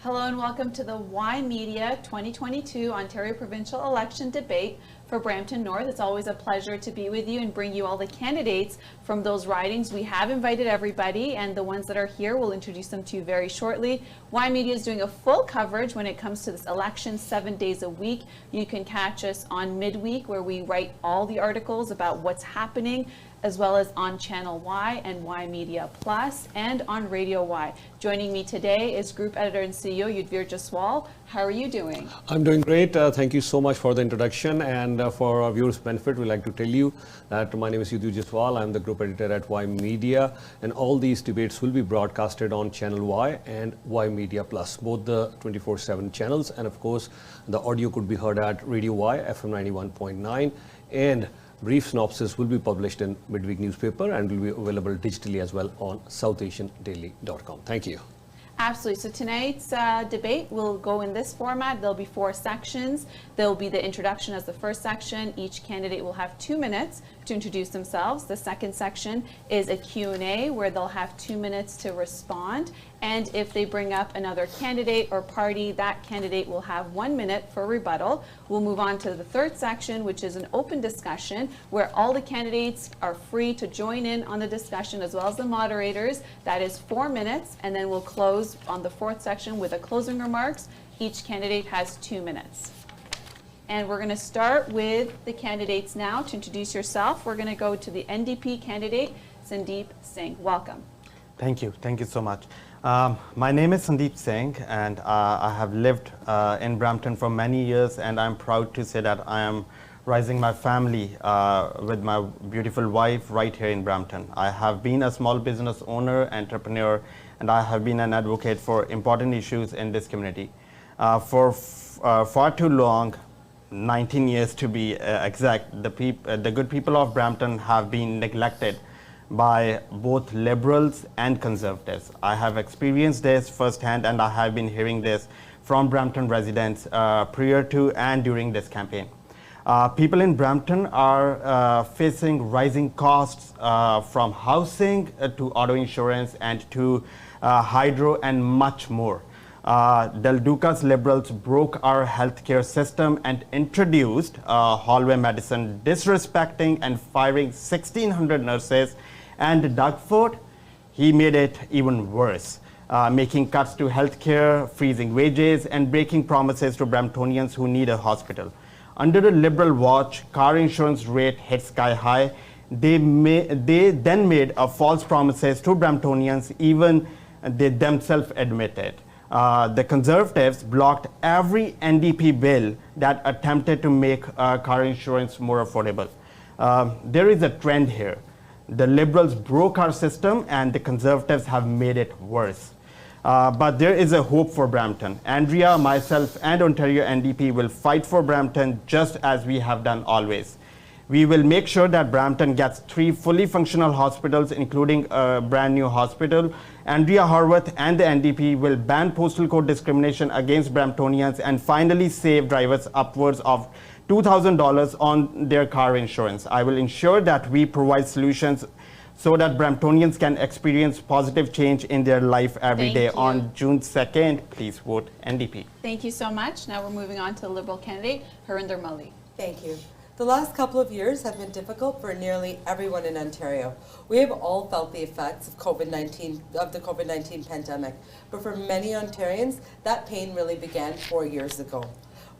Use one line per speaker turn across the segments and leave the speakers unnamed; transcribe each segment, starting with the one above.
Hello and welcome to the Y Media 2022 Ontario Provincial Election Debate for Brampton North. It's always a pleasure to be with you and bring you all the candidates from those ridings. We have invited everybody, and the ones that are here, we'll introduce them to you very shortly. Y Media is doing a full coverage when it comes to this election 7 days a week. You can catch us on Midweek, where we write all the articles about what's happening, as well as on Channel Y and Y Media Plus, and on Radio Y. Joining me today is Group Editor and CEO Jadoo Jaswal. How are you doing?
I'm doing great. Thank you so much for the introduction. And for our viewers' benefit, we'd like to tell you that my name is Jadoo Jaswal. I'm the Group Editor at Y Media. And all these debates will be broadcasted on Channel Y and Y Media Plus, both the 24/7 channels. And of course, the audio could be heard at Radio Y, FM 91.9. And brief synopsis will be published in Midweek Newspaper and will be available digitally as well on southasiandaily.com. Thank you.
Absolutely. So tonight's debate will go in this format. There'll be 4 sections. There'll be the introduction as the first section. Each candidate will have 2 minutes to introduce themselves. The second section is a Q&A where they'll have 2 minutes to respond. And if they bring up another candidate or party, that candidate will have 1 minute for rebuttal. We'll move on to the third section, which is an open discussion where all the candidates are free to join in on the discussion, as well as the moderators. That is 4 minutes, and then we'll close on the fourth section with a closing remarks. Each candidate has 2 minutes. And we're going to start with the candidates now. To introduce yourself, we're going to go to the NDP candidate, Sandeep Singh. Welcome.
Thank you. Thank you so much. My name is Sandeep Singh, and I have lived in Brampton for many years, and I'm proud to say that I am raising my family with my beautiful wife right here in Brampton. I have been a small business owner, entrepreneur, and I have been an advocate for important issues in this community. For far too long, 19 years to be exact, the good people of Brampton have been neglected by both liberals and conservatives. I have experienced this firsthand, and I have been hearing this from Brampton residents prior to and during this campaign. People in Brampton are facing rising costs from housing to auto insurance and to hydro and much more. Del Duca's liberals broke our healthcare system and introduced hallway medicine, disrespecting and firing 1,600 nurses. And Doug Ford, he made it even worse, making cuts to healthcare, freezing wages, and breaking promises to Bramptonians who need a hospital. Under the Liberal watch, car insurance rate hit sky high. They then made false promises to Bramptonians, even they themselves admitted. The Conservatives blocked every NDP bill that attempted to make car insurance more affordable. There is a trend here. The Liberals broke our system, and the Conservatives have made it worse. But there is a hope for Brampton. Andrea, myself, and Ontario NDP will fight for Brampton just as we have done always. We will make sure that Brampton gets 3 fully functional hospitals, including a brand new hospital. Andrea Horwath and the NDP will ban postal code discrimination against Bramptonians and finally save drivers upwards of $2,000 on their car insurance. I will ensure that we provide solutions so that Bramptonians can experience positive change in their life every day. On June 2nd, please vote NDP.
Thank you so much. Now we're moving on to the Liberal candidate, Harinder Mali.
Thank you. The last couple of years have been difficult for nearly everyone in Ontario. We have all felt the effects of the COVID-19 pandemic, but for many Ontarians, that pain really began 4 years ago.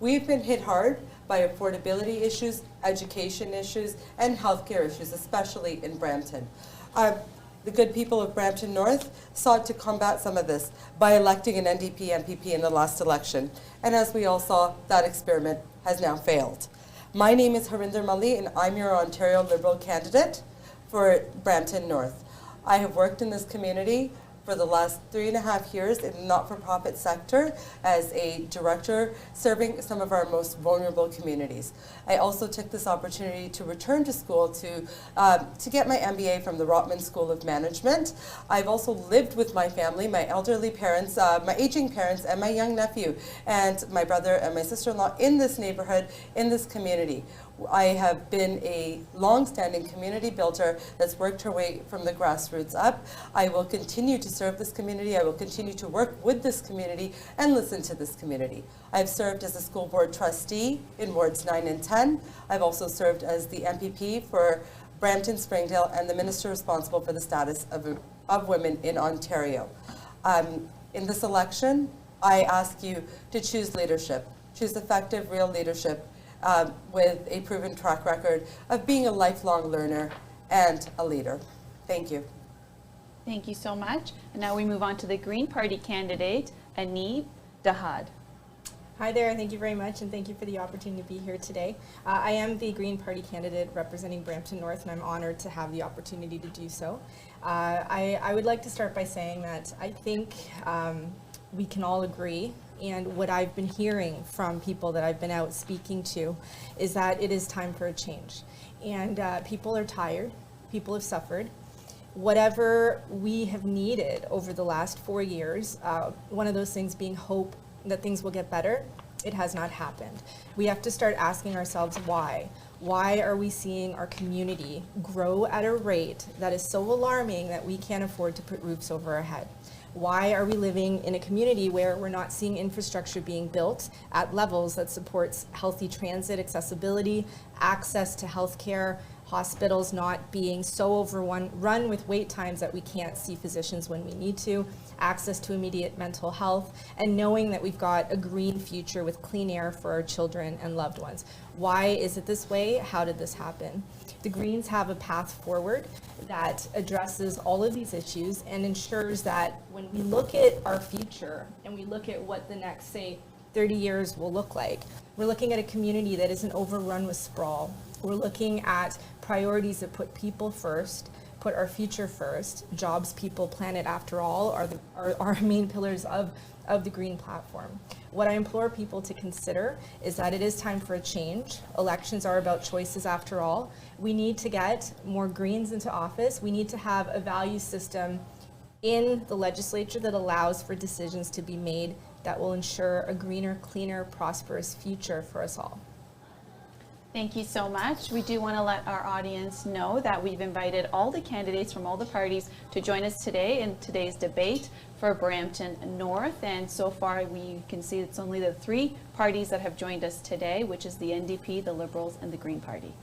We've been hit hard by affordability issues, education issues, and healthcare issues, especially in Brampton. The good people of Brampton North sought to combat some of this by electing an NDP MPP in the last election. And as we all saw, that experiment has now failed. My name is Harinder Mali, and I'm your Ontario Liberal candidate for Brampton North. I have worked in this community for the last 3.5 years in the not-for-profit sector as a director serving some of our most vulnerable communities. I also took this opportunity to return to school to get my MBA from the Rotman School of Management. I've also lived with my family, my elderly parents, my aging parents, and my young nephew, and my brother and my sister-in-law in this neighborhood, in this community. I have been a long-standing community builder that's worked her way from the grassroots up. I will continue to serve this community. I will continue to work with this community and listen to this community. I've served as a school board trustee in wards 9 and 10. I've also served as the MPP for Brampton, Springdale, and the minister responsible for the status of women in Ontario. In this election, I ask you to choose leadership, choose effective, real leadership with a proven track record of being a lifelong learner and a leader. Thank you.
Thank you so much. And now we move on to the Green Party candidate, Anib Dahad.
Hi there, thank you very much, and thank you for the opportunity to be here today. I am the Green Party candidate representing Brampton North, and I'm honored to have the opportunity to do so. I would like to start by saying that I think we can all agree, and what I've been hearing from people that I've been out speaking to is that it is time for a change. And people are tired, people have suffered. Whatever we have needed over the last 4 years, one of those things being hope that things will get better, it has not happened. We have to start asking ourselves why. Why are we seeing our community grow at a rate that is so alarming that we can't afford to put roofs over our head? Why are we living in a community where we're not seeing infrastructure being built at levels that supports healthy transit accessibility, access to healthcare, hospitals not being so overrun with wait times that we can't see physicians when we need to, access to immediate mental health, and knowing that we've got a green future with clean air for our children and loved ones. Why is it this way? How did this happen? The Greens have a path forward that addresses all of these issues and ensures that when we look at our future and we look at what the next, say, 30 years will look like, we're looking at a community that isn't overrun with sprawl. We're looking at priorities that put people first, put our future first. Jobs, people, planet, after all, are our main pillars of the Green platform. What I implore people to consider is that it is time for a change. Elections are about choices after all. We need to get more Greens into office. We need to have a value system in the legislature that allows for decisions to be made that will ensure a greener, cleaner, prosperous future for us all.
Thank you so much. We do want to let our audience know that we've invited all the candidates from all the parties to join us today in today's debate for Brampton North. And so far, we can see it's only the 3 parties that have joined us today, which is the NDP, the Liberals, and the Green Party.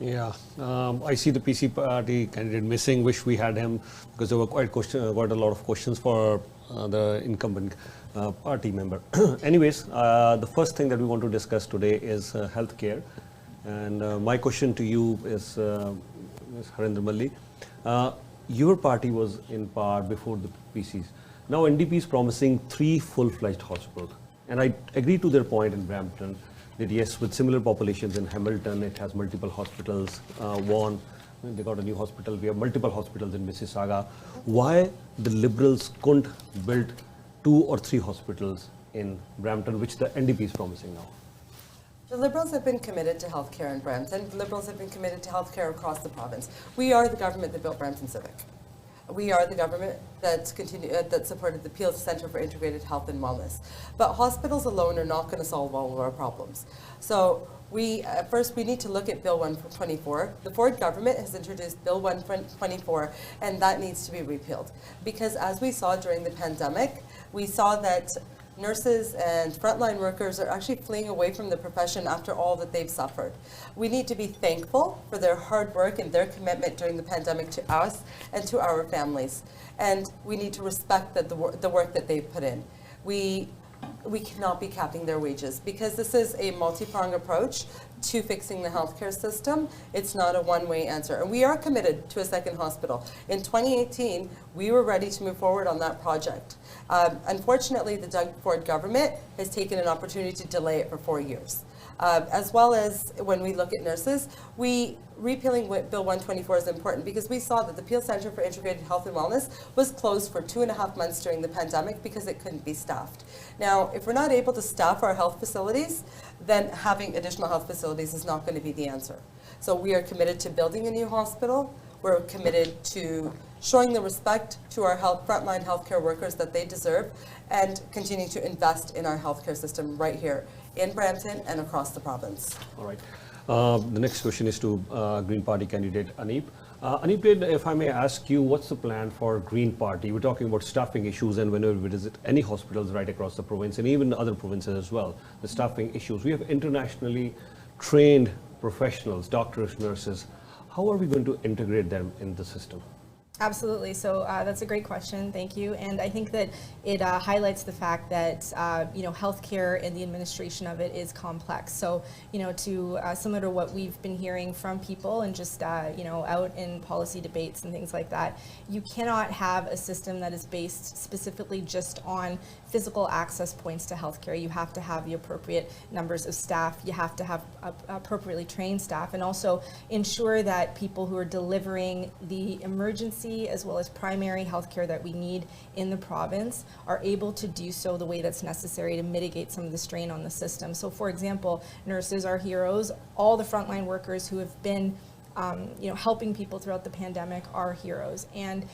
Yeah, I see the PC party candidate missing. Wish we had him because there were quite a lot of questions for the incumbent party member. Anyways, the first thing that we want to discuss today is healthcare. And my question to you is, Ms. Harinder Malli, your party was in power before the PCs. Now NDP is promising 3 full-fledged hospitals. And I agree to their point in Brampton that yes, with similar populations in Hamilton, it has multiple hospitals. Vaughan, they got a new hospital. We have multiple hospitals in Mississauga. Why the Liberals couldn't build 2 or 3 hospitals in Brampton, which the NDP is promising now?
The Liberals have been committed to healthcare in Brampton. The Liberals have been committed to healthcare across the province. We are the government that built Brampton Civic. We are the government that supported the Peel Centre for Integrated Health and Wellness. But hospitals alone are not going to solve all of our problems. So first we need to look at Bill 124. The Ford government has introduced Bill 124, and that needs to be repealed. Because as we saw during the pandemic, we saw that nurses and frontline workers are actually fleeing away from the profession after all that they've suffered. We need to be thankful for their hard work and their commitment during the pandemic to us and to our families. And we need to respect the work that they've put in. We cannot be capping their wages because this is a multi-pronged approach to fixing the healthcare system. It's not a one-way answer. And we are committed to a second hospital. In 2018, we were ready to move forward on that project. Unfortunately, the Doug Ford government has taken an opportunity to delay it for 4 years. As well as when we look at nurses, repealing Bill 124 is important because we saw that the Peel Centre for Integrated Health and Wellness was closed for 2.5 months during the pandemic because it couldn't be staffed. Now, if we're not able to staff our health facilities, then having additional health facilities is not going to be the answer. So we are committed to building a new hospital. We're committed to showing the respect to our frontline healthcare workers that they deserve and continuing to invest in our healthcare system right here in Brampton and across the province.
All right. The next question is to Green Party candidate Aneep. Aneep, if I may ask you, what's the plan for Green Party? We're talking about staffing issues, and whenever we visit any hospitals right across the province, and even other provinces as well, the staffing issues. We have internationally trained professionals, doctors, nurses. How are we going to integrate them in the system?
Absolutely. So that's a great question. Thank you. And I think that it highlights the fact that healthcare and the administration of it is complex. So to similar to what we've been hearing from people and just out in policy debates and things like that, you cannot have a system that is based specifically just on physical access points to healthcare. You have to have the appropriate numbers of staff. You have to have appropriately trained staff, and also ensure that people who are delivering the emergency as well as primary healthcare that we need in the province are able to do so the way that's necessary to mitigate some of the strain on the system. So for example, nurses are heroes. All the frontline workers who have been helping people throughout the pandemic are heroes. And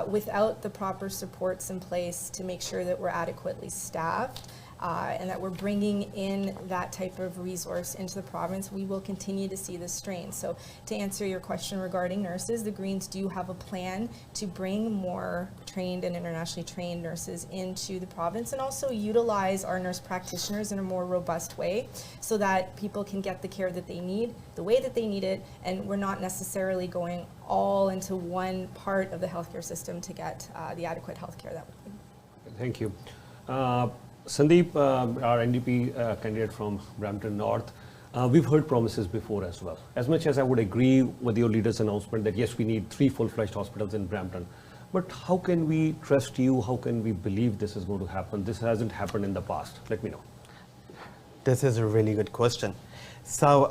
without the proper supports in place to make sure that we're adequately staffed, and that we're bringing in that type of resource into the province, we will continue to see this strain. So to answer your question regarding nurses, the Greens do have a plan to bring more trained and internationally trained nurses into the province, and also utilize our nurse practitioners in a more robust way so that people can get the care that they need, the way that they need it, and we're not necessarily going all into one part of the healthcare system to get the adequate healthcare that we need.
Thank you. Sandeep, our NDP candidate from Brampton North, we've heard promises before as well. As much as I would agree with your leader's announcement that yes, we need 3 full-fledged hospitals in Brampton, but how can we trust you? How can we believe this is going to happen? This hasn't happened in the past. Let me know.
This is a really good question. So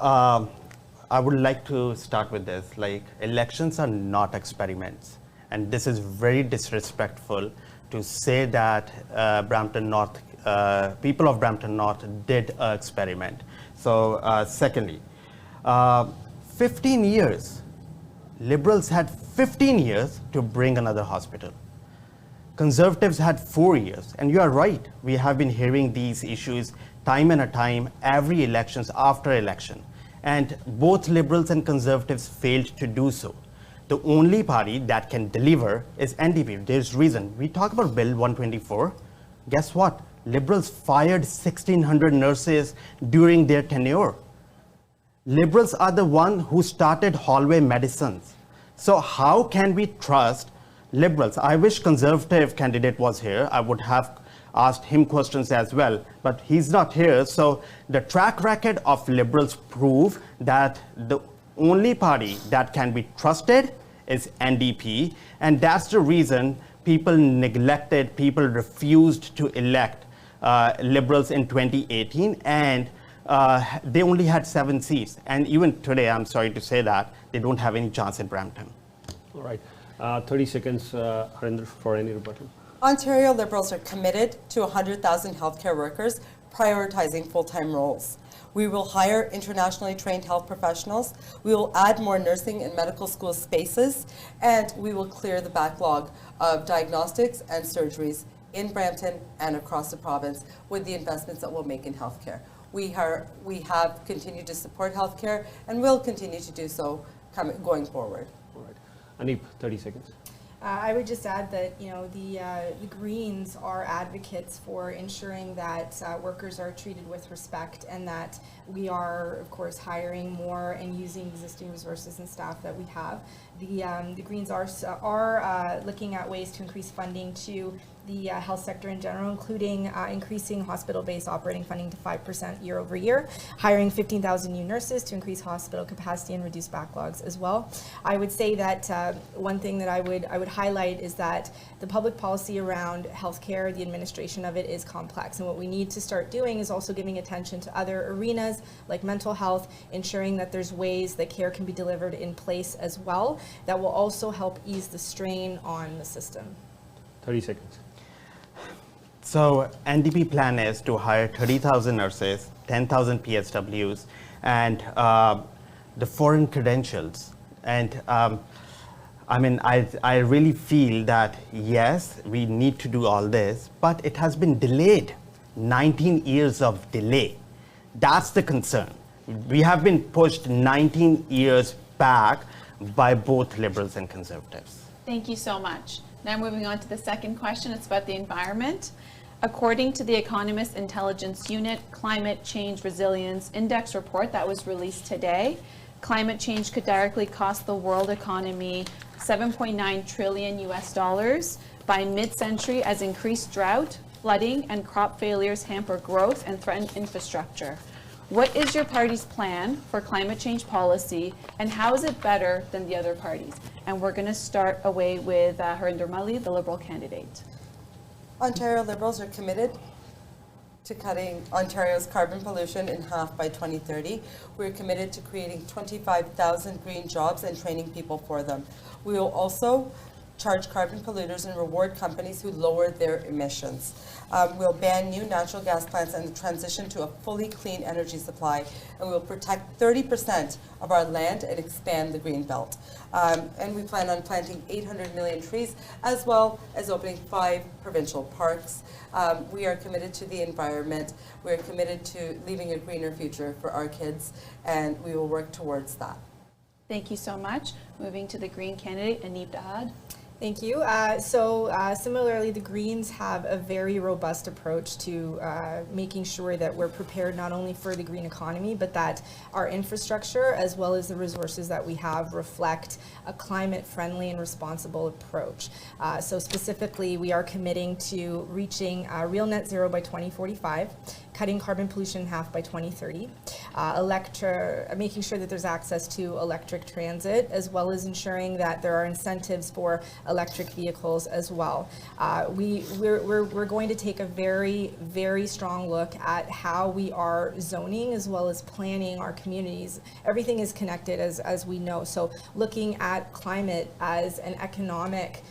I would like to start with this. Like, elections are not experiments, and this is very disrespectful to say that Brampton North, people of Brampton North did an experiment. So secondly, 15 years, Liberals had 15 years to bring another hospital. Conservatives had 4 years, and you are right, we have been hearing these issues time and a time, every elections after election, and both Liberals and Conservatives failed to do so. The only party that can deliver is NDP. There's reason. We talk about Bill 124. Guess what? Liberals fired 1,600 nurses during their tenure. Liberals are the one who started hallway medicines. So how can we trust Liberals? I wish Conservative candidate was here. I would have asked him questions as well, but he's not here. So the track record of Liberals prove that the only party that can be trusted is NDP, and that's the reason people neglected, people refused to elect Liberals in 2018, and they only had 7 seats. And even today, I'm sorry to say that, they don't have any chance in Brampton.
All right. 30 seconds, Harinder, for any rebuttal.
Ontario Liberals are committed to 100,000 healthcare workers, prioritizing full-time roles. We will hire internationally trained health professionals. We will add more nursing and medical school spaces, and we will clear the backlog of diagnostics and surgeries in Brampton and across the province with the investments that we'll make in healthcare. We have continued to support healthcare and will continue to do so going forward.
All right. Aneep, 30 seconds.
I would just add that the Greens are advocates for ensuring that workers are treated with respect, and that we are, of course, hiring more and using existing resources and staff that we have. The Greens are looking at ways to increase funding to the health sector in general, including increasing hospital-based operating funding to 5% year over year, hiring 15,000 new nurses to increase hospital capacity and reduce backlogs as well. I would say that one thing that I would highlight is that the public policy around healthcare, the administration of it, is complex, and what we need to start doing is also giving attention to other arenas like mental health, ensuring that there's ways that care can be delivered in place as well that will also help ease the strain on the system.
30 seconds.
So NDP plan is to hire 30,000 nurses, 10,000 PSWs, and the foreign credentials. And I really feel that, yes, we need to do all this, but it has been delayed. 19 years of delay. That's the concern. we have been pushed 19 years back by both liberals and conservatives.
Thank you so much. Now moving on to the second question. It's about the environment. According to the Economist Intelligence Unit Climate Change Resilience Index report that was released today, climate change could directly cost the world economy $7.9 trillion by mid-century as increased drought, flooding, and crop failures hamper growth and threaten infrastructure. What is your party's plan for climate change policy, and how is it better than the other parties? And we're going to start away with Harinder Mali, the Liberal candidate.
Ontario Liberals are committed to cutting Ontario's carbon pollution in half by 2030. We're committed to creating 25,000 green jobs and training people for them. We will also charge carbon polluters and reward companies who lower their emissions. We'll ban new natural gas plants and transition to a fully clean energy supply, and we'll protect 30% of our land and expand the green belt. And we plan on planting 800 million trees, as well as opening 5 provincial parks. We are committed to the environment. We're committed to leaving a greener future for our kids, and we will work towards that.
Thank you so much. Moving to the Green candidate, Anib Dahad.
Thank you. Similarly, the Greens have a very robust approach to making sure that we're prepared not only for the green economy, but that our infrastructure as well as the resources that we have reflect a climate-friendly and responsible approach. So specifically, we are committing to reaching real net zero by 2045, cutting carbon pollution in half by 2030, making sure that there's access to electric transit, as well as ensuring that there are incentives for electric vehicles as well. We're going to take a very, very strong look at how we are zoning as well as planning our communities. Everything is connected, as we know. So looking at climate as an economic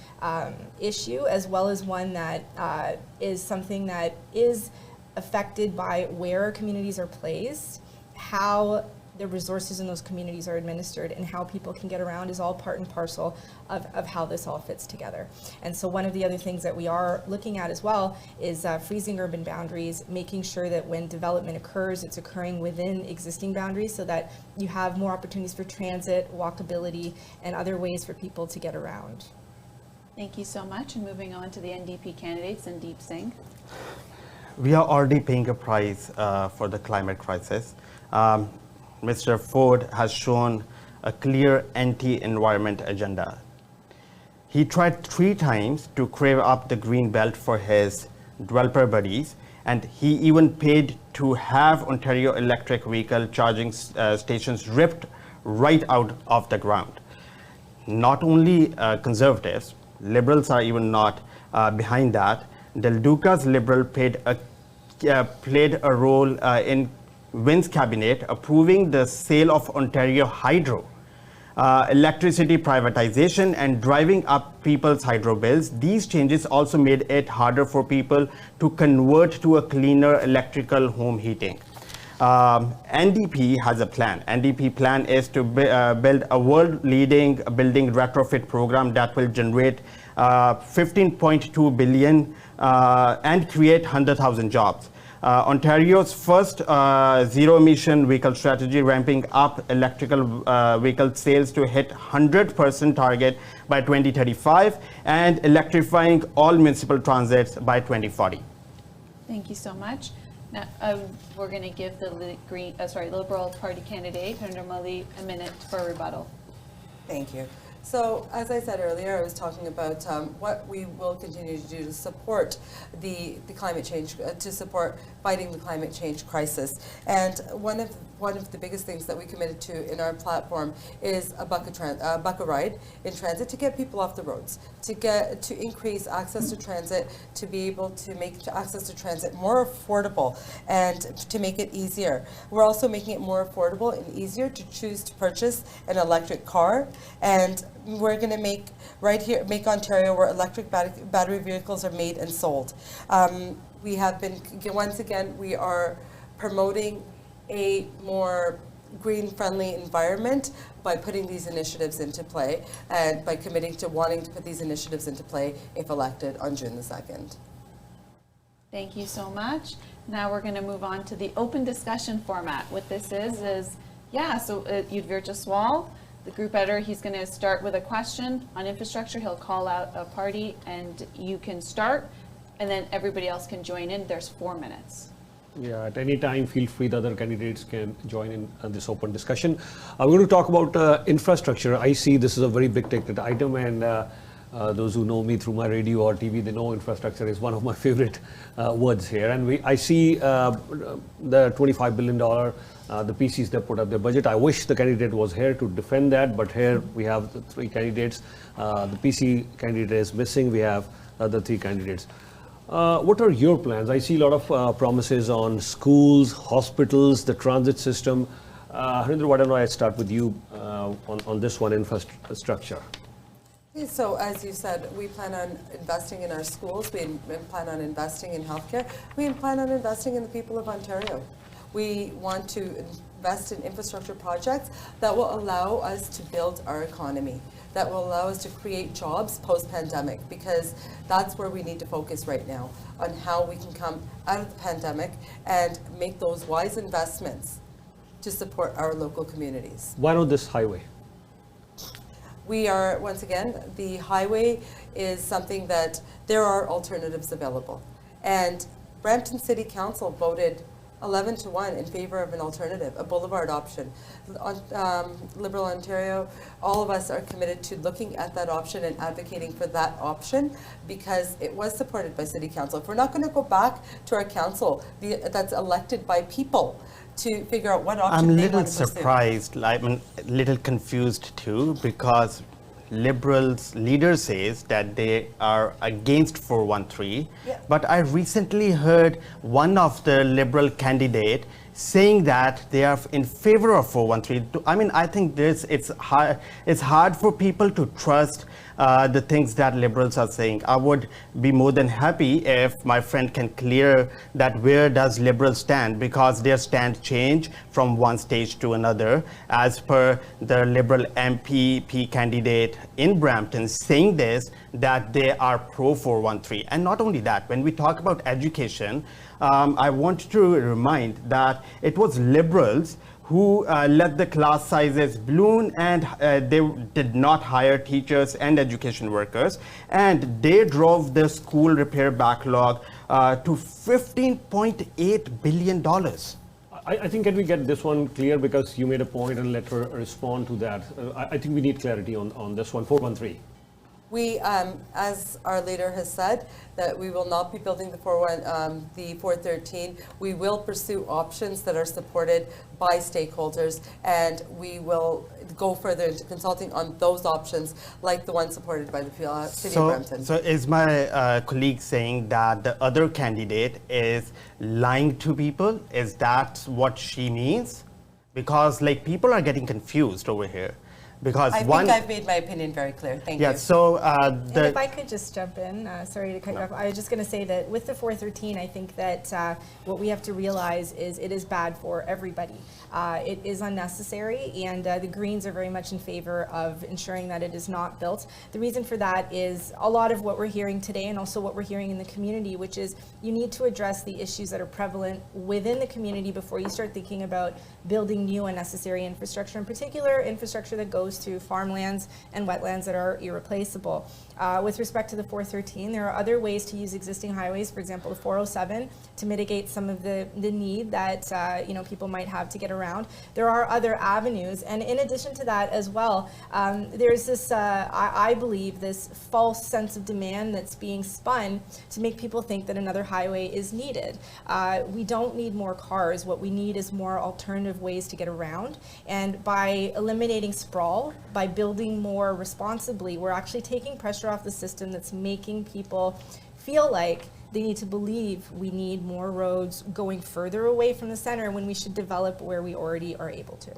issue, as well as one that is something that is affected by where our communities are placed, how the resources in those communities are administered, and how people can get around is all part and parcel of how this all fits together. And so one of the other things that we are looking at as well is freezing urban boundaries, making sure that when development occurs, it's occurring within existing boundaries so that you have more opportunities for transit, walkability, and other ways for people to get around.
Thank you so much. And moving on to the NDP candidate, Sandeep Singh.
We are already paying a price for the climate crisis. Mr. Ford has shown a clear anti-environment agenda. He tried 3 times to crave up the green belt for his developer buddies, and he even paid to have Ontario electric vehicle charging stations ripped right out of the ground. Not only conservatives, liberals are even not behind that. Del Duca's Liberal played a role in Wynn's cabinet approving the sale of Ontario Hydro, electricity privatization, and driving up people's hydro bills. These changes also made it harder for people to convert to a cleaner electrical home heating. NDP has a plan. NDP plan is to build a world-leading building retrofit program that will generate 15.2 billion and create 100,000 jobs. Ontario's first zero-emission vehicle strategy, ramping up electrical vehicle sales to hit 100% target by 2035 and electrifying all municipal transits by 2040.
Thank you so much. Now, we're going to give the Liberal Party candidate, Harinder Mali, a minute for a rebuttal.
Thank you. So, as I said earlier, I was talking about what we will continue to do to support the climate change, to support fighting the climate change crisis. And one of the biggest things that we committed to in our platform is a bucket ride in transit to get people off the roads, to increase access to transit, to be able to make access to transit more affordable and to make it easier. We're also making it more affordable and easier to choose to purchase an electric car, and we're going to make Ontario where electric battery vehicles are made and sold. We have been, once again, we are promoting a more green-friendly environment by putting these initiatives into play and by committing to wanting to put these initiatives into play if elected on June the 2nd.
Thank you so much. Now we're going to move on to the open discussion format. What this is Yudhvir Jaswal, the group editor, he's going to start with a question on infrastructure. He'll call out a party and you can start, and then everybody else can join in. There's 4 minutes.
Yeah, at any time, feel free, the other candidates can join in this open discussion. We're going to talk about infrastructure. I see this is a very big ticket item, and those who know me through my radio or TV, they know infrastructure is one of my favorite words here. And I see the $25 billion, the PCs that put up their budget. I wish the candidate was here to defend that, but here we have the 3 candidates. The PC candidate is missing. We have the 3 candidates. What are your plans? I see a lot of promises on schools, hospitals, the transit system. Harinder, why don't I start with you on this one, infrastructure?
So as you said, we plan on investing in our schools, we plan on investing in healthcare, we plan on investing in the people of Ontario. We want to invest in infrastructure projects that will allow us to build our economy, that will allow us to create jobs post-pandemic, because that's where we need to focus right now, on how we can come out of the pandemic and make those wise investments to support our local communities.
Why not this highway?
We are, once again, the highway is something that there are alternatives available. And Brampton City Council voted 11-1 in favor of an alternative, a boulevard option. Liberal Ontario, all of us are committed to looking at that option and advocating for that option because it was supported by City Council. If we're not going to go back to our council that's elected by people to figure out what option
I'm
they
a little
want to pursue.
surprised, I'm a little confused too, because Liberals leader says that they are against 413, but I recently heard one of the Liberal candidate saying that they are in favor of 413. I mean, I think it's hard for people to trust the things that Liberals are saying. I would be more than happy if my friend can clear that where does Liberals stand, because their stand change from one stage to another, as per the Liberal MPP candidate in Brampton saying this, that they are pro 413. And not only that, when we talk about education, I want to remind that it was Liberals who let the class sizes balloon, and they did not hire teachers and education workers, and they drove the school repair backlog to $15.8 billion.
I think can we get this one clear, because you made a point and let her respond to that. I think we need clarity on this one, 413.
We, as our leader has said, that we will not be building the 413. We will pursue options that are supported by stakeholders, and we will go further into consulting on those options, like the one supported by the City of Brampton.
So is my colleague saying that the other candidate is lying to people? Is that what she means? Because people are getting confused over here. Because
I think I've made my opinion very clear. Thank you.
So
and if I could just jump in, sorry to cut you off. I was just going to say that with the 413, I think that what we have to realize is it is bad for everybody. It is unnecessary, and the Greens are very much in favor of ensuring that it is not built. The reason for that is a lot of what we're hearing today, and also what we're hearing in the community, which is you need to address the issues that are prevalent within the community before you start thinking about building new unnecessary infrastructure, in particular infrastructure that goes to farmlands and wetlands that are irreplaceable. With respect to the 413, there are other ways to use existing highways, for example, the 407, to mitigate some of the need that people might have to get around. There are other avenues, and in addition to that as well, there's this, I believe, this false sense of demand that's being spun to make people think that another highway is needed. We don't need more cars. What we need is more alternative ways to get around, and by eliminating sprawl, by building more responsibly, we're actually taking pressure off the system that's making people feel like they need to believe we need more roads going further away from the center when we should develop where we already are able to.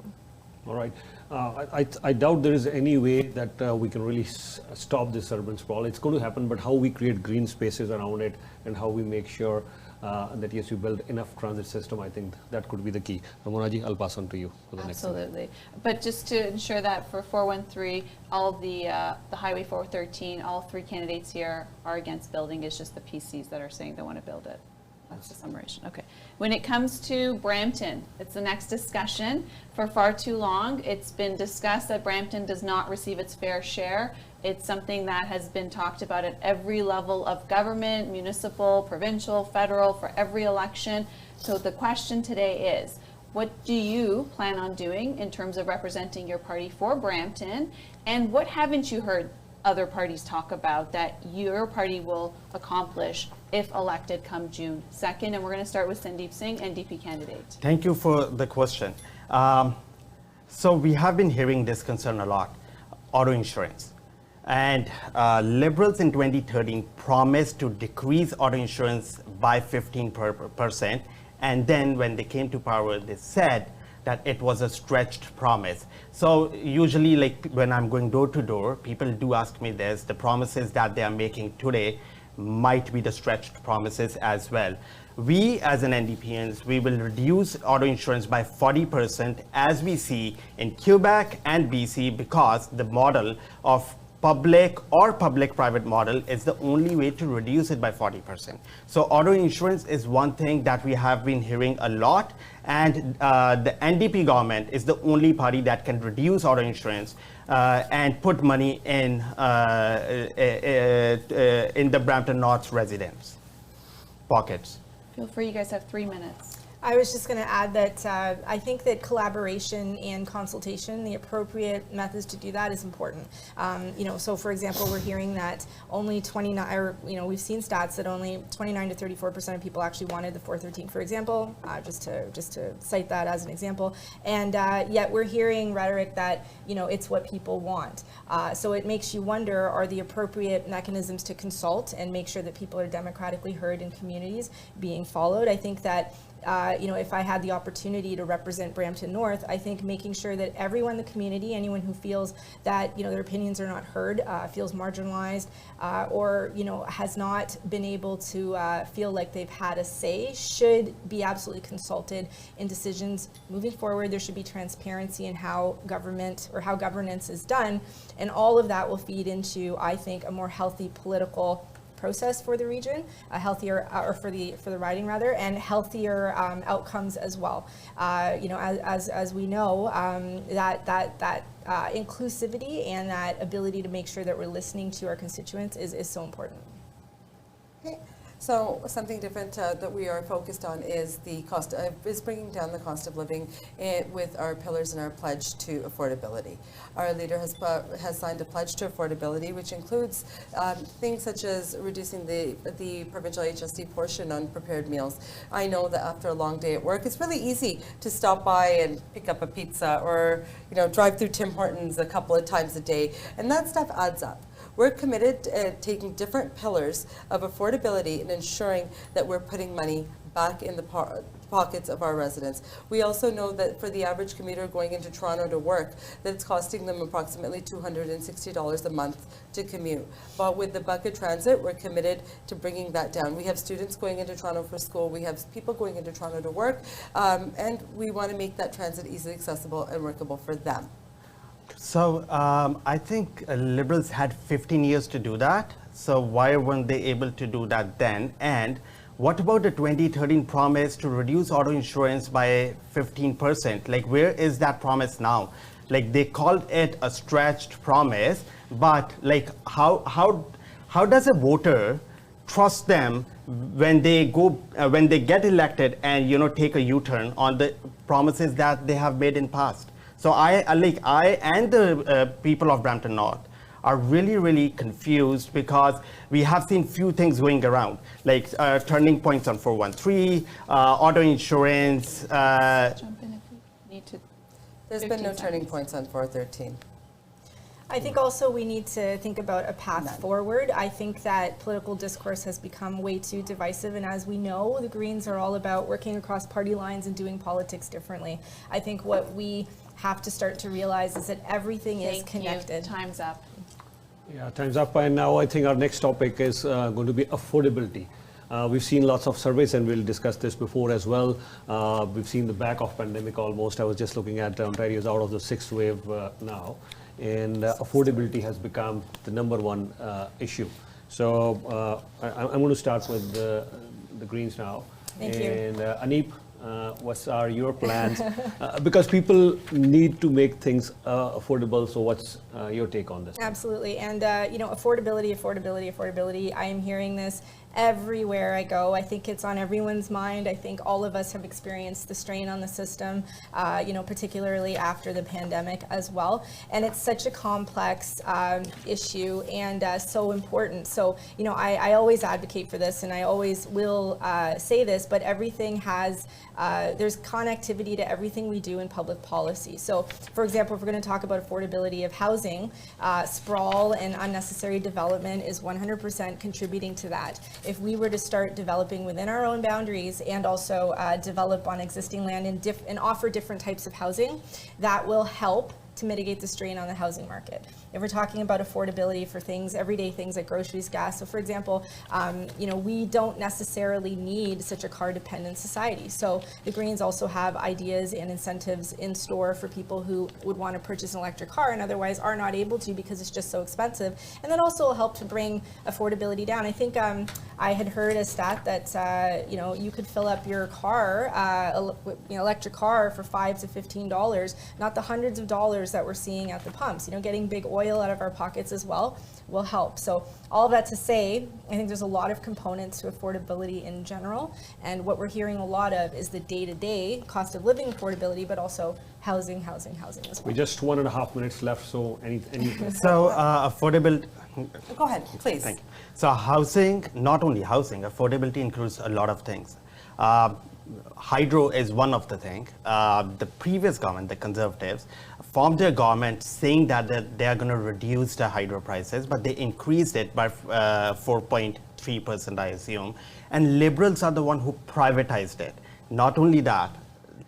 All right. I doubt there is any way that we can really stop this urban sprawl. It's going to happen, but how we create green spaces around it and how we make sure that yes, you build enough transit system, I think that could be the key. Ramonaji, I'll pass on to you for the next one.
Absolutely. But just to ensure that for 413, all the Highway 413, all 3 candidates here are against building. It's just the PCs that are saying they want to build it. That's the summation, okay. When it comes to Brampton, it's the next discussion. For far too long, it's been discussed that Brampton does not receive its fair share. It's something that has been talked about at every level of government, municipal, provincial, federal, for every election. So the question today is, what do you plan on doing in terms of representing your party for Brampton? And what haven't you heard other parties talk about that your party will accomplish if elected come June 2nd? And we're going to start with Sandeep Singh, NDP candidate.
Thank you for the question. So we have been hearing this concern a lot, auto insurance. And Liberals in 2013 promised to decrease auto insurance by 15%. And then when they came to power, they said that it was a stretched promise. So usually, like when I'm going door to door, people do ask me this, the promises that they are making today might be the stretched promises as well. We as an NDPians, we will reduce auto insurance by 40% as we see in Quebec and BC, because the model of public or public-private model is the only way to reduce it by 40%. So auto insurance is one thing that we have been hearing a lot, and the NDP government is the only party that can reduce auto insurance and put money in the Brampton North residents' pockets.
Feel free, you guys have 3 minutes.
I was just going to add that I think that collaboration and consultation, the appropriate methods to do that, is important. So for example, we're hearing that only 29, or we've seen stats that only 29 to 34% of people actually wanted the 413, for example, just to cite that as an example. And yet we're hearing rhetoric that it's what people want. So it makes you wonder: are the appropriate mechanisms to consult and make sure that people are democratically heard in communities being followed? I think that if I had the opportunity to represent Brampton North, I think making sure that everyone in the community, anyone who feels that their opinions are not heard, feels marginalized, or has not been able to feel like they've had a say, should be absolutely consulted in decisions moving forward. There should be transparency in how government or how governance is done, and all of that will feed into, I think, a more healthy political process for the region, a healthier, or for the riding rather, and healthier outcomes as well. As we know, that inclusivity and that ability to make sure that we're listening to our constituents is so important.
Okay. So something different that we are focused on is the cost is bringing down the cost of living with our pillars and our pledge to affordability. Our leader has signed a pledge to affordability, which includes things such as reducing the provincial HST portion on prepared meals. I know that after a long day at work, it's really easy to stop by and pick up a pizza, or drive through Tim Hortons a couple of times a day, and that stuff adds up. We're committed to taking different pillars of affordability and ensuring that we're putting money back in the pockets of our residents. We also know that for the average commuter going into Toronto to work, that it's costing them approximately $260 a month to commute. But with the bucket transit, we're committed to bringing that down. We have students going into Toronto for school, we have people going into Toronto to work, and we want to make that transit easily accessible and workable for them.
So I think Liberals had 15 years to do that. So why weren't they able to do that then? And what about the 2013 promise to reduce auto insurance by 15%? Like, where is that promise now? Like, they called it a stretched promise, but like, how does a voter trust them when they get elected and take a U-turn on the promises that they have made in past? So I and the people of Brampton North are really, really confused, because we have seen few things going around, like turning points on 413, auto insurance.
Jump in if you need to.
There's been no turning points on 413.
I think also we need to think about a path forward. I think that political discourse has become way too divisive, and as we know, the Greens are all about working across party lines and doing politics differently. I think what we have to start to realize is that everything is connected.
Time's up.
Yeah, time's up, and now I think our next topic is going to be affordability. We've seen lots of surveys, and we'll discuss this before as well. We've seen the back of pandemic almost. I was just looking at Ontario's out of the sixth wave now, and affordability has become the number one issue. So I'm going to start with the Greens now.
Thank you.
And Aneep, what are your plans? Because people need to make things affordable. So what's your take on this?
Absolutely. And, affordability. I am hearing this everywhere I go. I think it's on everyone's mind. I think all of us have experienced the strain on the system, particularly after the pandemic as well. And it's such a complex issue and so important. So, I always advocate for this, and I always will say this, but everything has, there's connectivity to everything we do in public policy. So, for example, if we're going to talk about affordability of housing, sprawl and unnecessary development is 100% contributing to that. If we were to start developing within our own boundaries and also develop on existing land and offer different types of housing, that will help to mitigate the strain on the housing market. If we're talking about affordability for things, everyday things like groceries, gas. So for example, we don't necessarily need such a car-dependent society. So the Greens also have ideas and incentives in store for people who would want to purchase an electric car and otherwise are not able to because it's just so expensive. And that also will help to bring affordability down. I think I had heard a stat that you could fill up your car, electric car, for $5 to $15, not the hundreds of dollars that we're seeing at the pumps. Getting big oil out of our pockets as well will help. So all of that to say, I think there's a lot of components to affordability in general, and what we're hearing a lot of is the day-to-day cost of living affordability, but also housing as well.
We just 1.5 minutes left, so any
So affordability.
Go ahead, please.
Thank you. So housing, not only housing, affordability includes a lot of things. Hydro is one of the things. The previous government, the Conservatives, formed their government saying that they are going to reduce the hydro prices, but they increased it by 4.3%, I assume. And Liberals are the one who privatized it. Not only that,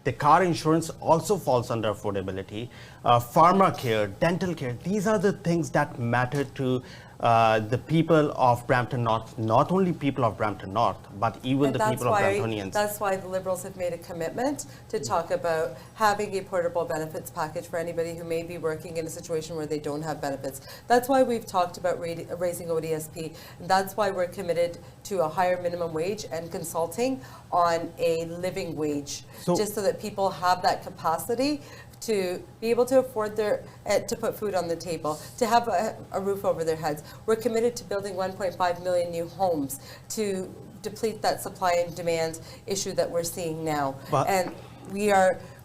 the car insurance also falls under affordability. Pharma care, dental care, these are the things that matter to the people of Brampton North, not only people of Brampton North, but even the people of Bramptonians.
That's why the Liberals have made a commitment to talk about having a portable benefits package for anybody who may be working in a situation where they don't have benefits. That's why we've talked about raising ODSP. That's why we're committed to a higher minimum wage and consulting on a living wage, just so that people have that capacity to be able to afford to put food on the table, to have a roof over their heads. We're committed to building 1.5 million new homes to deplete that supply and demand issue that we're seeing now. And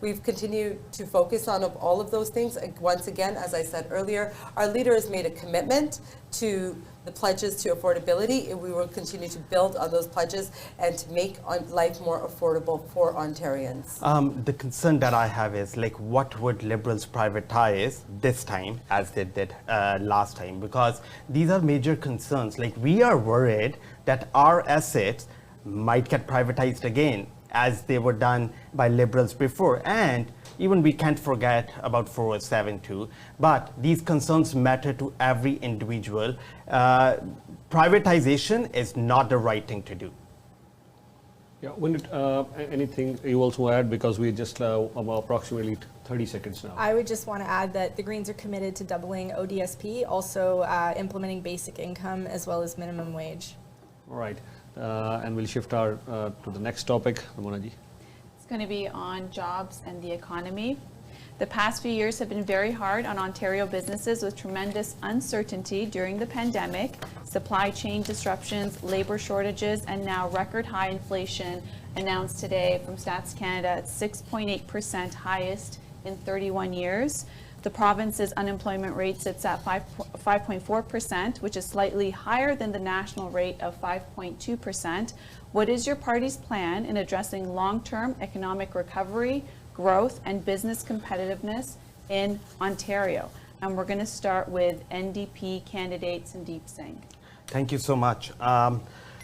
we've continued to focus on all of those things. Once again, as I said earlier, our leader has made a commitment to the pledges to affordability, and we will continue to build on those pledges and to make life more affordable for Ontarians.
The concern that I have is, what would Liberals privatize this time as they did last time? Because these are major concerns. We are worried that our assets might get privatized again, as they were done by Liberals before. And even we can't forget about 407 too. But these concerns matter to every individual. Privatization is not the right thing to do.
Yeah, anything you also add, because we just approximately 30 seconds now.
I would just want to add that the Greens are committed to doubling ODSP, also implementing basic income as well as minimum wage.
All right, and we'll shift to the next topic. Ramona ji.
It's going to be on jobs and the economy. The past few years have been very hard on Ontario businesses, with tremendous uncertainty during the pandemic, supply chain disruptions, labor shortages, and now record high inflation announced today from Stats Canada at 6.8%, highest in 31 years. The province's unemployment rate sits at 5.4%, which is slightly higher than the national rate of 5.2%. What is your party's plan in addressing long-term economic recovery, growth, and business competitiveness in Ontario? And we're going to start with NDP candidate Sandeep Singh.
Thank you so much.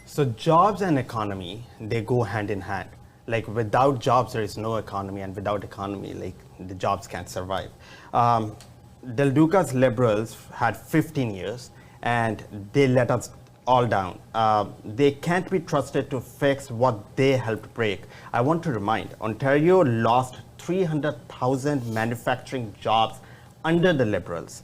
So jobs and economy, they go hand in hand. Without jobs, there is no economy, and without economy, the jobs can't survive. Del Duca's Liberals had 15 years, and they let us all down. They can't be trusted to fix what they helped break. I want to remind, Ontario lost 300,000 manufacturing jobs under the Liberals.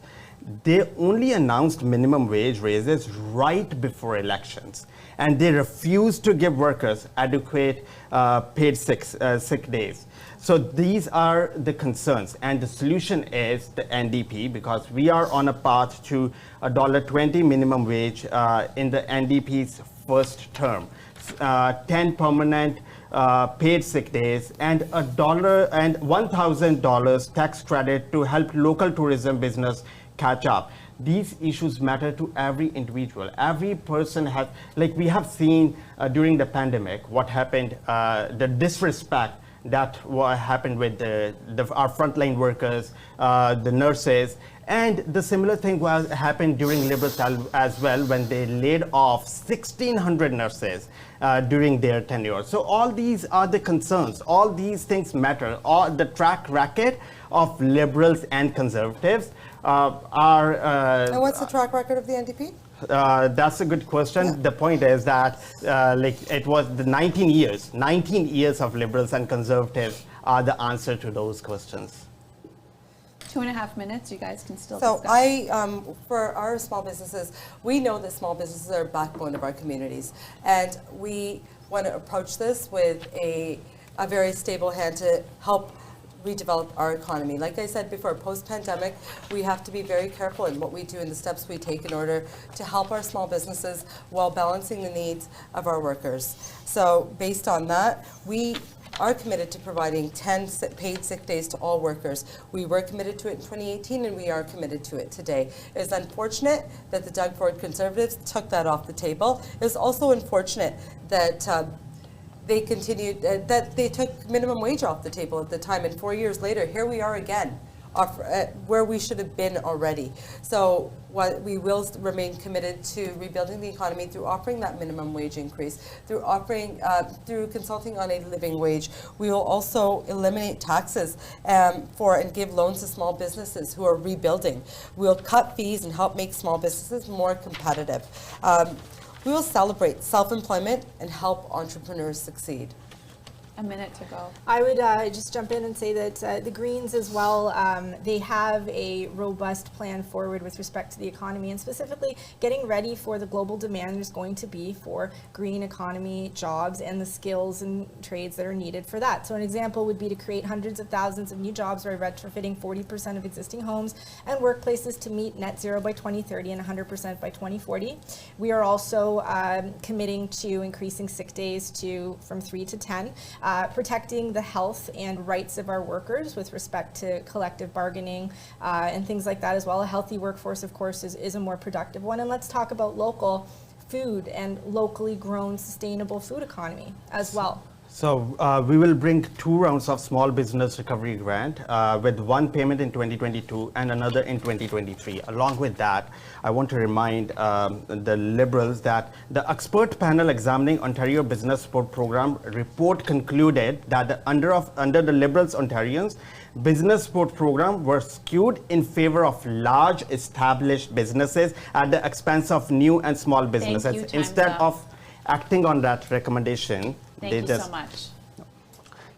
they only announced minimum wage raises right before elections, and they refused to give workers adequate paid sick days. So these are the concerns, and the solution is the NDP, because we are on a path to $1.20 minimum wage in the NDP's first term, 10 permanent paid sick days, and $1,000 tax credit to help local tourism business catch up. These issues matter to every individual. Every person has, like we have seen during the pandemic, what happened, the disrespect that happened with our frontline workers, the nurses, and the similar thing happened during Liberals as well, when they laid off 1,600 nurses during their tenure. So all these are the concerns. All these things matter. All the track record of Liberals and Conservatives are.
And what's the track record of the NDP?
That's a good question. Yeah. The point is that it was the 19 years of Liberals and Conservatives are the answer to those questions.
2.5 minutes, you guys can still
So
discuss.
For our small businesses, we know that small businesses are a backbone of our communities, and we want to approach this with a very stable hand to help redevelop our economy. Like I said before, post-pandemic, we have to be very careful in what we do and the steps we take in order to help our small businesses while balancing the needs of our workers. So based on that, we are committed to providing 10 paid sick days to all workers. We were committed to it in 2018, and we are committed to it today. It is unfortunate that the Doug Ford Conservatives took that off the table. It is also unfortunate that they continued, that they took minimum wage off the table at the time, and 4 years later, here we are again, where we should have been already. So we will remain committed to rebuilding the economy through offering that minimum wage increase, through offering, through consulting on a living wage. We will also eliminate taxes and give loans to small businesses who are rebuilding. We'll cut fees and help make small businesses more competitive. We will celebrate self-employment and help entrepreneurs succeed.
A minute to go.
I would just jump in and say that the Greens as well, they have a robust plan forward with respect to the economy, and specifically getting ready for the global demand there's going to be for green economy jobs and the skills and trades that are needed for that. So an example would be to create hundreds of thousands of new jobs by retrofitting 40% of existing homes and workplaces to meet net zero by 2030 and 100% by 2040. We are also committing to increasing sick days from 3 to 10. Protecting the health and rights of our workers with respect to collective bargaining and things like that as well. A healthy workforce, of course, is a more productive one. And let's talk about local food and locally grown sustainable food economy as well.
So we will bring 2 rounds of small business recovery grant with one payment in 2022 and another in 2023. Along with that, I want to remind the Liberals that the expert panel examining Ontario Business Support Program report concluded that under the Liberals Ontarians, business support program were skewed in favor of large established businesses at the expense of new and small businesses. Instead of acting on that recommendation,
Thank you so much.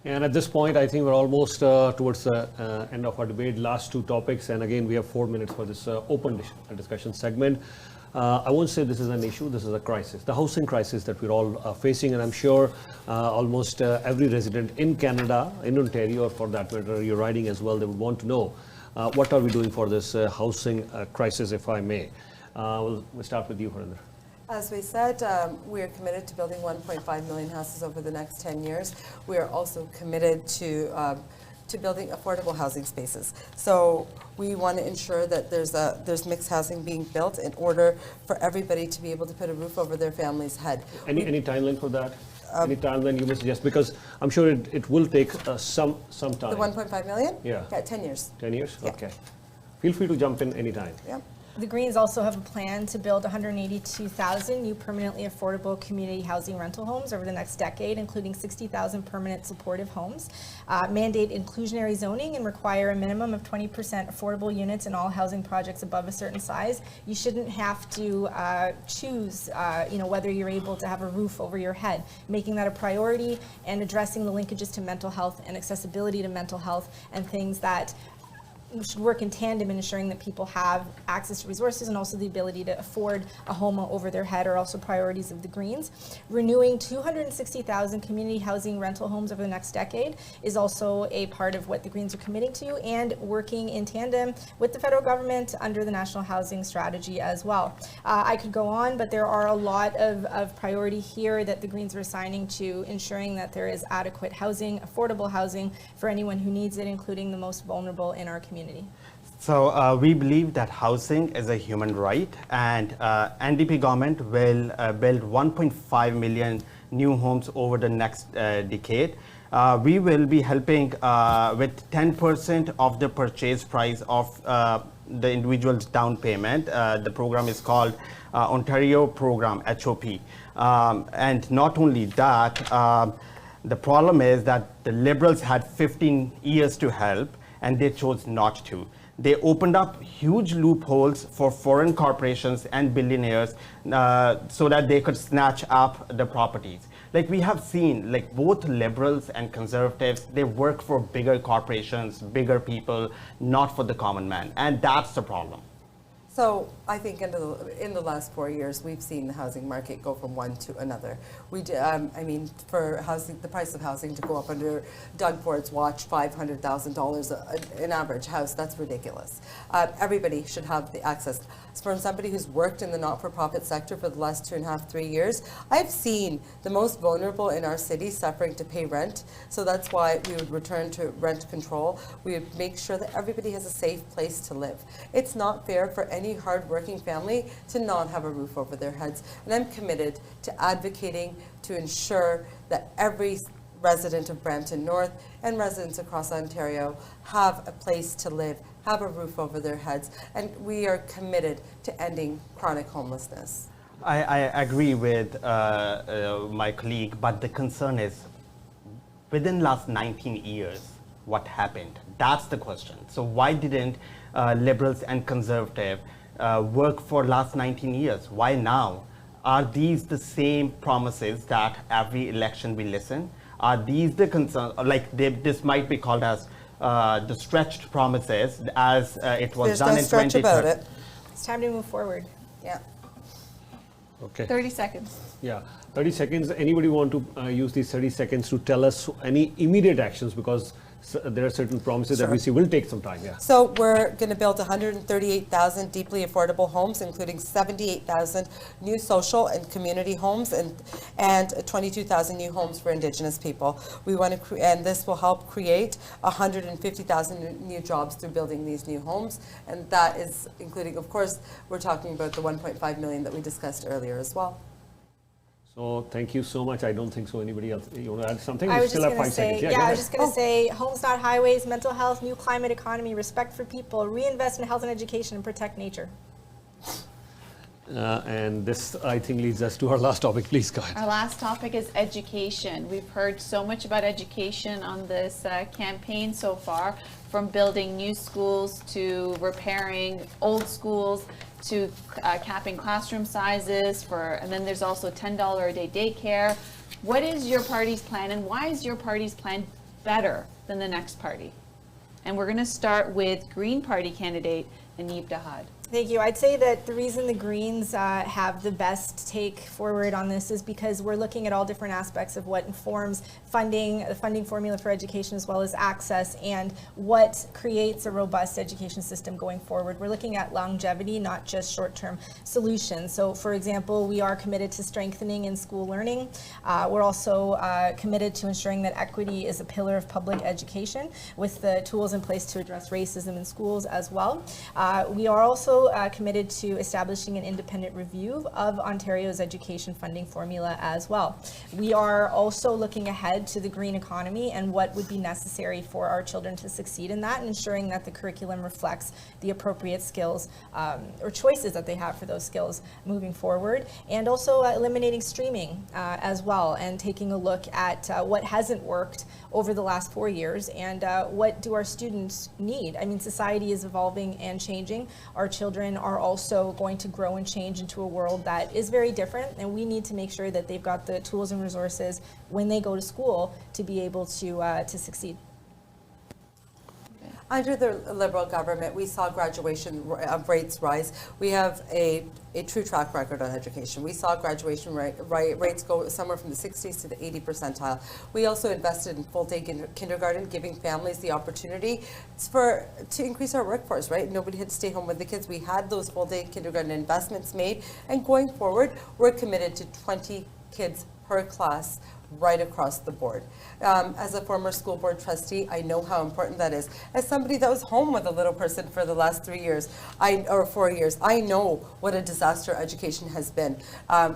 And at this point, I think we're almost towards the end of our debate. Last 2 topics, and again, we have 4 minutes for this open discussion segment. I won't say this is an issue, this is a crisis, the housing crisis that we're all facing, and I'm sure almost every resident in Canada, in Ontario, or for that matter, you're riding as well, they would want to know what are we doing for this housing crisis, if I may. We'll start with you, Harinder.
As we said, we are committed to building 1.5 million houses over the next 10 years. We are also committed to building affordable housing spaces. So we want to ensure that there's mixed housing being built in order for everybody to be able to put a roof over their family's head.
Any timeline for that? Any timeline you may suggest? Because I'm sure it will take some time.
The 1.5 million?
Yeah.
Yeah, 10 years.
10 years?
Yeah.
Okay. Feel free to jump in anytime.
Yeah.
The Greens also have a plan to build 182,000 new permanently affordable community housing rental homes over the next decade, including 60,000 permanent supportive homes, mandate inclusionary zoning and require a minimum of 20% affordable units in all housing projects above a certain size. You shouldn't have to choose whether you're able to have a roof over your head. Making that a priority and addressing the linkages to mental health and accessibility to mental health and things that should work in tandem in ensuring that people have access to resources and also the ability to afford a home over their head are also priorities of the Greens. Renewing 260,000 community housing rental homes over the next decade is also a part of what the Greens are committing to, and working in tandem with the federal government under the National Housing Strategy as well. I could go on, but there are a lot of priority here that the Greens are assigning to ensuring that there is adequate housing, affordable housing for anyone who needs it, including the most vulnerable in our community.
So we believe that housing is a human right, and NDP government will build 1.5 million new homes over the next decade. We will be helping with 10% of the purchase price of the individual's down payment. The program is called Ontario Program, HOP. And not only that, the problem is that the Liberals had 15 years to help, and they chose not to. They opened up huge loopholes for foreign corporations and billionaires so that they could snatch up the properties. Like we have seen, like both Liberals and Conservatives, they work for bigger corporations, bigger people, not for the common man, and that's the problem.
So I think in the last 4 years, we've seen the housing market go from one to another. I mean, for housing, the price of housing to go up under Doug Ford's watch, $500,000 an average house, that's ridiculous. Everybody should have the access. From somebody who's worked in the not-for-profit sector for the last 2.5, 3 years, I've seen the most vulnerable in our city suffering to pay rent. So that's why we would return to rent control. We would make sure that everybody has a safe place to live. It's not fair for any hard-working family to not have a roof over their heads. And I'm committed to advocating to ensure that every resident of Brampton North and residents across Ontario have a place to live, have a roof over their heads, and we are committed to ending chronic homelessness.
I agree with my colleague, but the concern is, within last 19 years, what happened? That's the question. So why didn't Liberals and Conservative work for last 19 years? Why now? Are these the same promises that every election we listen? Are these the concerns? Like this might be called as the stretched promises, as it was done in 2013. There's no stretch about it.
It's time to move forward.
Yeah.
Okay.
30 seconds.
Yeah, 30 seconds. Anybody want to use these 30 seconds to tell us any immediate actions, because there are certain promises that we see will take some time. Yeah.
So we're going to build 138,000 deeply affordable homes, including 78,000 new social and community homes, and 22,000 new homes for Indigenous people. We want to, and this will help create 150,000 new jobs through building these new homes, and that is including, of course, we're talking about the 1.5 million that we discussed earlier as well.
So thank you so much. I don't think so. Anybody else? You want to add something?
I was
still
just
have
going
5
to say,
seconds.
yeah, I was just going to say, homes not highways, mental health, new climate economy, respect for people, reinvest in health and education, and protect nature.
And this, I think, leads us to our last topic. Please go ahead.
Our last topic is education. We've heard so much about education on this campaign so far, from building new schools to repairing old schools to capping classroom sizes, and then there's also $10 a day daycare. What is your party's plan, and why is your party's plan better than the next party? And we're going to start with Green Party candidate Anib Dahad.
Thank you. I'd say that the reason the Greens have the best take forward on this is because we're looking at all different aspects of what informs funding, the funding formula for education, as well as access, and what creates a robust education system going forward. We're looking at longevity, not just short-term solutions. So, for example, we are committed to strengthening in-school learning. We're also committed to ensuring that equity is a pillar of public education, with the tools in place to address racism in schools as well. We are also committed to establishing an independent review of Ontario's education funding formula as well. We are also looking ahead to the green economy and what would be necessary for our children to succeed in that, and ensuring that the curriculum reflects the appropriate skills or choices that they have for those skills moving forward, and also eliminating streaming as well, and taking a look at what hasn't worked over the last 4 years, and what do our students need. I mean, society is evolving and changing. Our children are also going to grow and change into a world that is very different, and we need to make sure that they've got the tools and resources when they go to school to be able to succeed.
Under the Liberal government, we saw graduation rates rise. We have a true track record on education. We saw graduation rates go somewhere from the 60s to the 80 percentile. We also invested in full-day kindergarten, giving families the opportunity to increase our workforce, right? Nobody had to stay home with the kids. We had those full-day kindergarten investments made, and going forward, we're committed to 20 kids per class right across the board. As a former school board trustee, I know how important that is. As somebody that was home with a little person for the last 3 years, or 4 years, I know what a disaster education has been.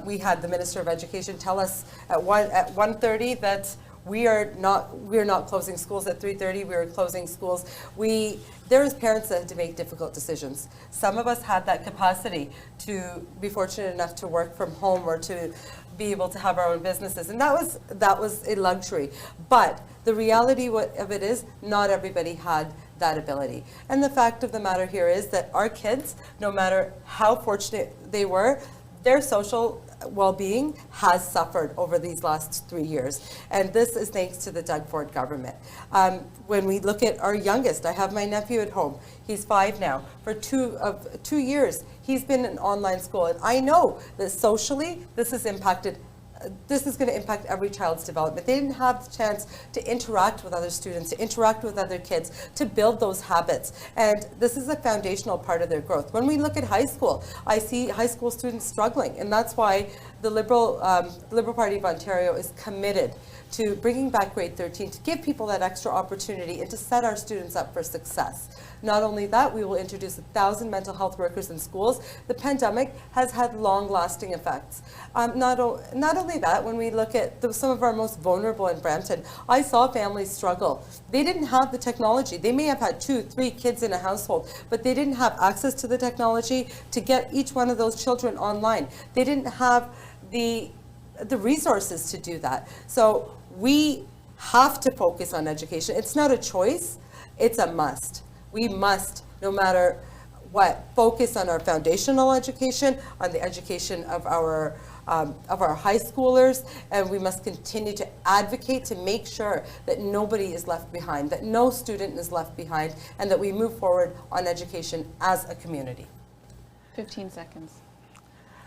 We had the Minister of Education tell us at 1:30 that we are not closing schools at 3:30. We are closing schools. There's parents that had to make difficult decisions. Some of us had that capacity to be fortunate enough to work from home or to be able to have our own businesses, and that was a luxury. But the reality of it is, not everybody had that ability. And the fact of the matter here is that our kids, no matter how fortunate they were, their social well-being has suffered over these last 3 years. And this is thanks to the Doug Ford government. When we look at our youngest, I have my nephew at home. He's 5 now. For 2 years, he's been in online school. And I know that socially, this is going to impact every child's development. They didn't have the chance to interact with other students, to interact with other kids, to build those habits. And this is a foundational part of their growth. When we look at high school, I see high school students struggling. And that's why the Liberal Party of Ontario is committed to bringing back grade 13, to give people that extra opportunity and to set our students up for success. Not only that, we will introduce 1,000 mental health workers in schools. The pandemic has had long-lasting effects. Not only that, when we look at some of our most vulnerable in Brampton, I saw families struggle. They didn't have the technology. They may have had 2, 3 kids in a household, but they didn't have access to the technology to get each one of those children online. They didn't have the resources to do that. So we have to focus on education. It's not a choice, it's a must. We must, no matter what, focus on our foundational education, on the education of our high schoolers, and we must continue to advocate to make sure that nobody is left behind, that no student is left behind, and that we move forward on education as a community.
15 seconds.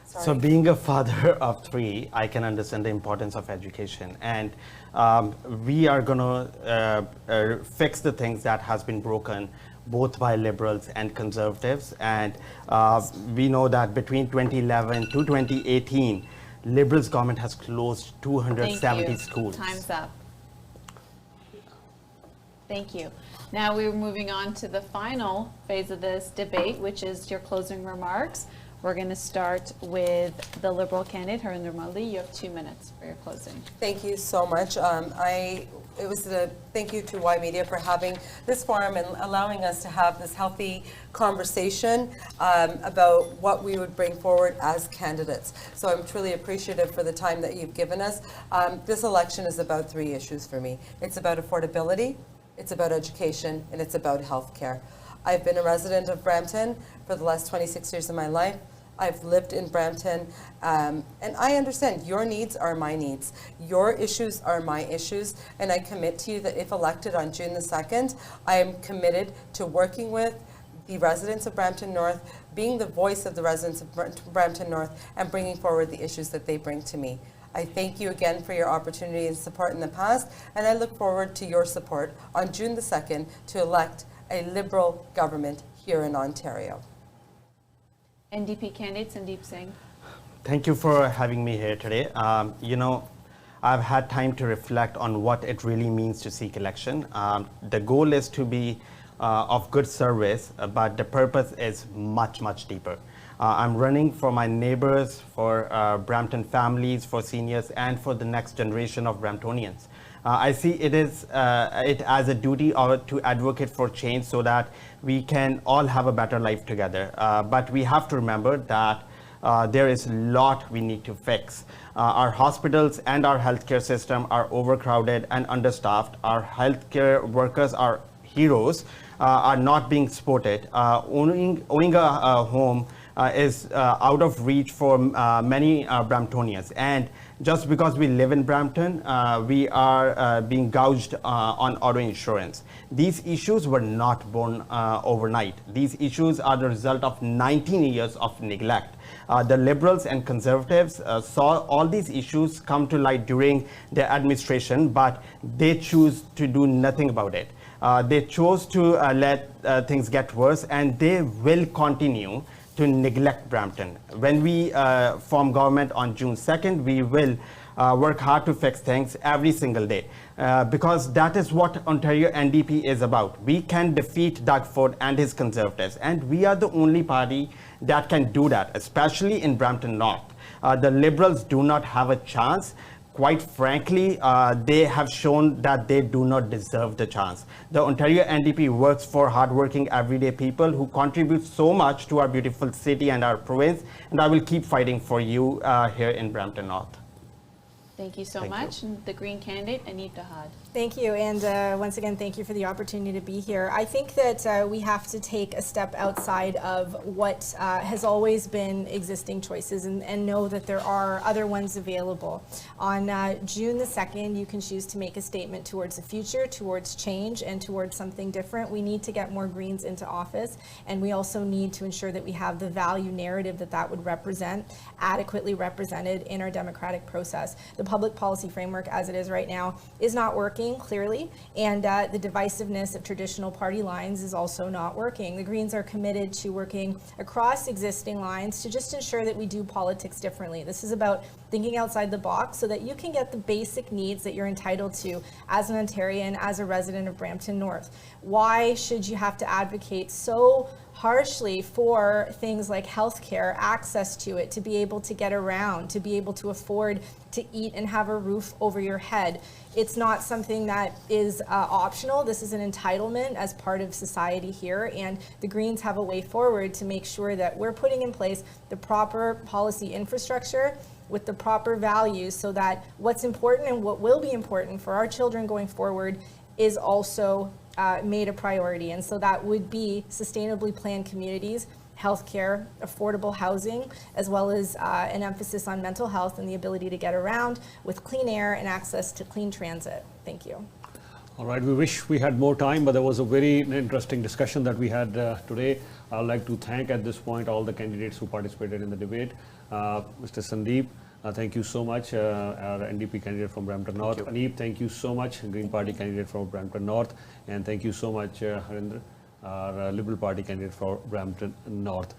So being a father of 3, I can understand the importance of education, and we are going to fix the things that has been broken both by Liberals and Conservatives. And we know that between 2011 to 2018, Liberals government has closed 270 schools.
Time's up. Thank you. Now we're moving on to the final phase of this debate, which is your closing remarks. We're going to start with the Liberal candidate, Harinder Mali. You have 2 minutes for your closing.
Thank you so much. Thank you to Y Media for having this forum and allowing us to have this healthy conversation about what we would bring forward as candidates. So I'm truly appreciative for the time that you've given us. This election is about 3 issues for me. It's about affordability, it's about education, and it's about healthcare. I've been a resident of Brampton for the last 26 years of my life. I've lived in Brampton, and I understand your needs are my needs. Your issues are my issues, and I commit to you that if elected on June the 2nd, I am committed to working with the residents of Brampton North, being the voice of the residents of Brampton North, and bringing forward the issues that they bring to me. I thank you again for your opportunity and support in the past, and I look forward to your support on June the 2nd to elect a Liberal government here in Ontario.
NDP candidate Sandeep Singh.
Thank you for having me here today. I've had time to reflect on what it really means to seek election. The goal is to be of good service, but the purpose is much, much deeper. I'm running for my neighbors, for Brampton families, for seniors, and for the next generation of Bramptonians. I see it as a duty to advocate for change so that we can all have a better life together. But we have to remember that there is a lot we need to fix. Our hospitals and our healthcare system are overcrowded and understaffed. Our healthcare workers are heroes, are not being supported. Owning a home is out of reach for many Bramptonians, and just because we live in Brampton, we are being gouged on auto insurance. These issues were not born overnight. These issues are the result of 19 years of neglect. The Liberals and Conservatives saw all these issues come to light during their administration, but they choose to do nothing about it. They chose to let things get worse, and they will continue to neglect Brampton. When we form government on June 2nd, we will work hard to fix things every single day, because that is what Ontario NDP is about. We can defeat Doug Ford and his Conservatives, and we are the only party that can do that, especially in Brampton North. The Liberals do not have a chance. Quite frankly, they have shown that they do not deserve the chance. The Ontario NDP works for hardworking, everyday people who contribute so much to our beautiful city and our province, and I will keep fighting for you here in Brampton North.
Thank you so much. And the Green candidate, Aneep Dahad.
Thank you, and once again, thank you for the opportunity to be here. I think that we have to take a step outside of what has always been existing choices and know that there are other ones available. On June the 2nd, you can choose to make a statement towards the future, towards change, and towards something different. We need to get more Greens into office, and we also need to ensure that we have the value narrative that would represent, adequately represented in our democratic process. The public policy framework as it is right now is not working, clearly, and the divisiveness of traditional party lines is also not working. The Greens are committed to working across existing lines to just ensure that we do politics differently. This is about thinking outside the box so that you can get the basic needs that you're entitled to as an Ontarian, as a resident of Brampton North. Why should you have to advocate so harshly for things like healthcare, access to it, to be able to get around, to be able to afford to eat and have a roof over your head? It's not something that is optional. This is an entitlement as part of society here, and the Greens have a way forward to make sure that we're putting in place the proper policy infrastructure with the proper values so that what's important and what will be important for our children going forward is also made a priority. And so that would be sustainably planned communities, healthcare, affordable housing, as well as an emphasis on mental health and the ability to get around with clean air and access to clean transit. Thank you.
All right, we wish we had more time, but there was a very interesting discussion that we had today. I'd like to thank at this point all the candidates who participated in the debate. Mr. Sandeep, thank you so much, our NDP candidate from Brampton North. Aneep, thank you so much, Green Party candidate from Brampton North. And thank you so much, Harindra, our Liberal Party candidate for Brampton North.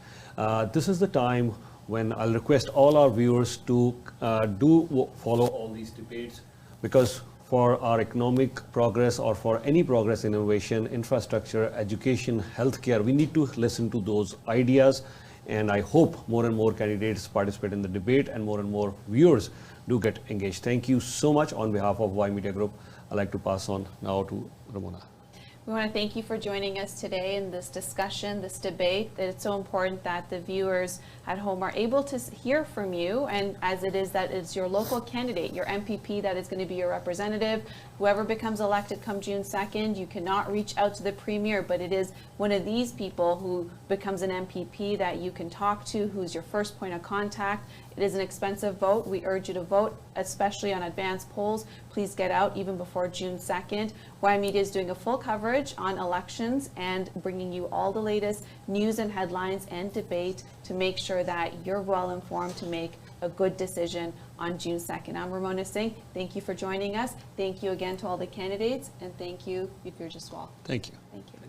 This is the time when I'll request all our viewers to follow all these debates, because for our economic progress or for any progress in innovation, infrastructure, education, healthcare, we need to listen to those ideas. And I hope more and more candidates participate in the debate and more viewers do get engaged. Thank you so much. On behalf of Y Media Group, I'd like to pass on now to Ramona.
We want to thank you for joining us today in this discussion, this debate. It's so important that the viewers at home are able to hear from you, and as it is that it's your local candidate, your MPP, that is going to be your representative. Whoever becomes elected come June 2nd, you cannot reach out to the Premier, but it is one of these people who becomes an MPP that you can talk to, who's your first point of contact. It is an expensive vote. We urge you to vote, especially on advanced polls. Please get out even before June 2nd. Y Media is doing a full coverage on elections and bringing you all the latest news and headlines and debate to make sure that you're well informed to make a good decision on June 2nd. I'm Ramona Singh. Thank you for joining us. Thank you again to all the candidates, and thank you, Yupir Jaswal.
Thank you.
Thank you.